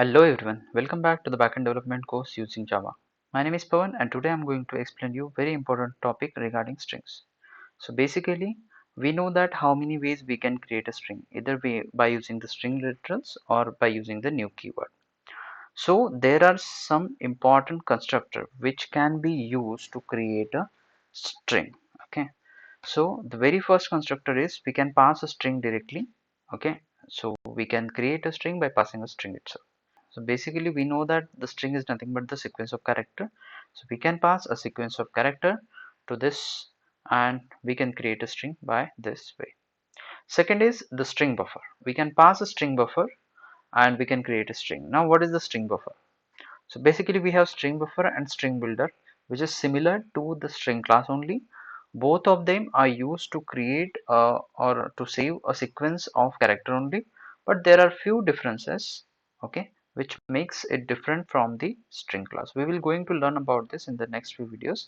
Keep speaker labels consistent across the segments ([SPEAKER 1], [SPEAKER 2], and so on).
[SPEAKER 1] Hello everyone, welcome back to the Backend development course using Java. My name is Pawan and today I'm going to explain you very important topic regarding strings. So basically, we know that how many ways we can create a string, either by using the string literals or by using the new keyword. So there are some important constructor which can be used to create a string. Okay. So the very first constructor is we can pass a string directly. Okay. So we can create a string by passing a string itself. So basically we know that the string is nothing but the sequence of character. So we can pass a sequence of character to this and we can create a string by this way. Second is the string buffer. We can pass a string buffer and we can create a string. Now what is the string buffer? So basically we have string buffer and string builder, which is similar to the string class only. Both of them are used to create or to save a sequence of character only, but there are few differences, okay, which makes it different from the string class. We will going to learn about this in the next few videos.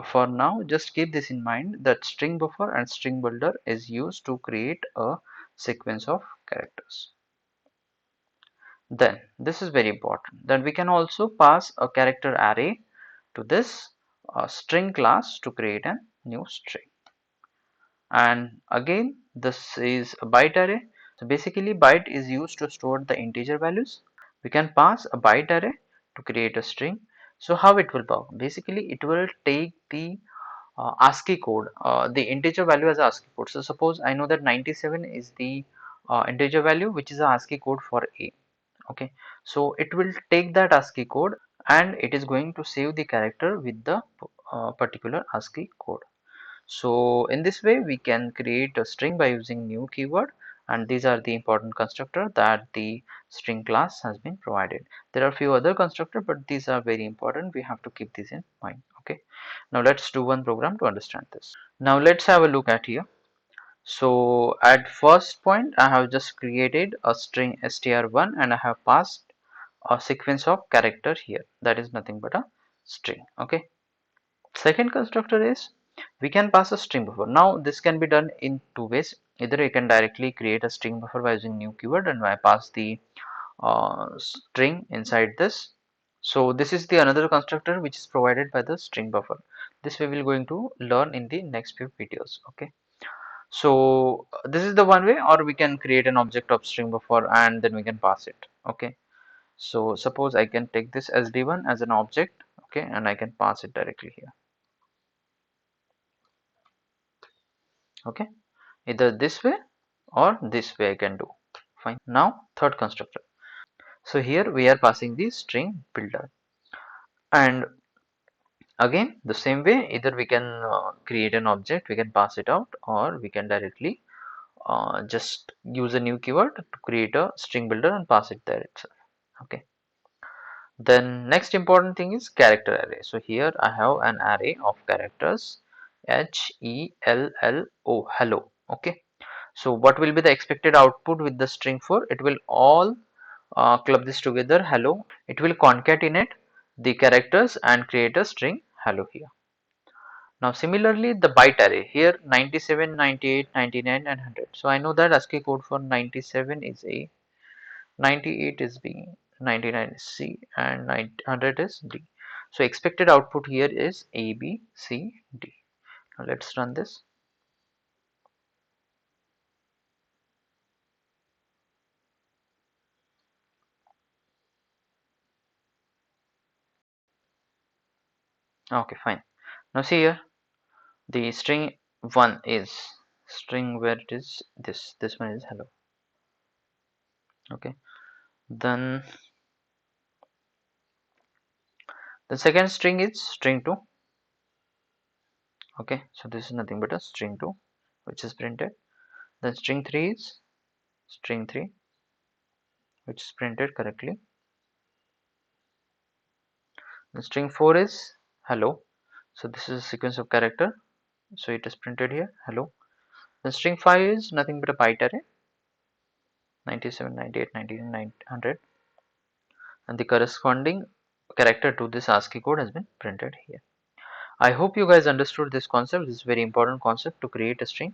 [SPEAKER 1] For now, just keep this in mind that string buffer and string builder is used to create a sequence of characters. Then this is very important. Then we can also pass a character array to this string class to create a new string. And again, this is a byte array. So basically, byte is used to store the integer values. We can pass a byte array to create a string. So how it will work? Basically, it will take the ASCII code, the integer value as ASCII code. So suppose I know that 97 is the integer value, which is a ASCII code for A. Okay, so it will take that ASCII code and it is going to save the character with the particular ASCII code. So in this way we can create a string by using new keyword, and these are the important constructor that the string class has been provided. There are few other constructor, but these are very important. We have to keep this in mind. Okay, now let's do one program to understand this. Now let's have a look at here. So at first point I have just created a string str1 and I have passed a sequence of character here, that is nothing but a string. Okay, second constructor is we can pass a string buffer. Now this can be done in two ways. Either you can directly create a string buffer by using new keyword and I pass the string inside this. So this is the another constructor which is provided by the string buffer. This we will going to learn in the next few videos. Okay, so this is the one way, or we can create an object of string buffer and then we can pass it. Okay, so suppose I can take this sd1 as an object, okay, and I can pass it directly here. Okay, either this way or this way I can do. Fine. Now third constructor. So here we are passing the string builder, and again the same way, either we can create an object, we can pass it out, or we can directly just use a new keyword to create a string builder and pass it there itself. Okay, then next important thing is character array. So here I have an array of characters, hello. Okay, so what will be the expected output with the string for? It will all club this together, hello. It will concatenate the characters and create a string hello here. Now similarly the byte array here, 97, 98, 99 and 100. So I know that ASCII code for 97 is A, 98 is B, 99 is C, and 100 is D. So expected output here is A, B, C, D. Now let's run this. Okay, fine. Now see here, the string 1 is string where it is this one is hello. Okay, then the second string is string 2. Okay, so this is nothing but a string 2 which is printed. Then string 3 is string 3 which is printed correctly. The string 4 is hello, so this is a sequence of character, so it is printed here hello. The string 5 is nothing but a byte array, 97, 98, 99, 100, and the corresponding character to this ASCII code has been printed here. I hope you guys understood this concept. This is very important concept to create a string.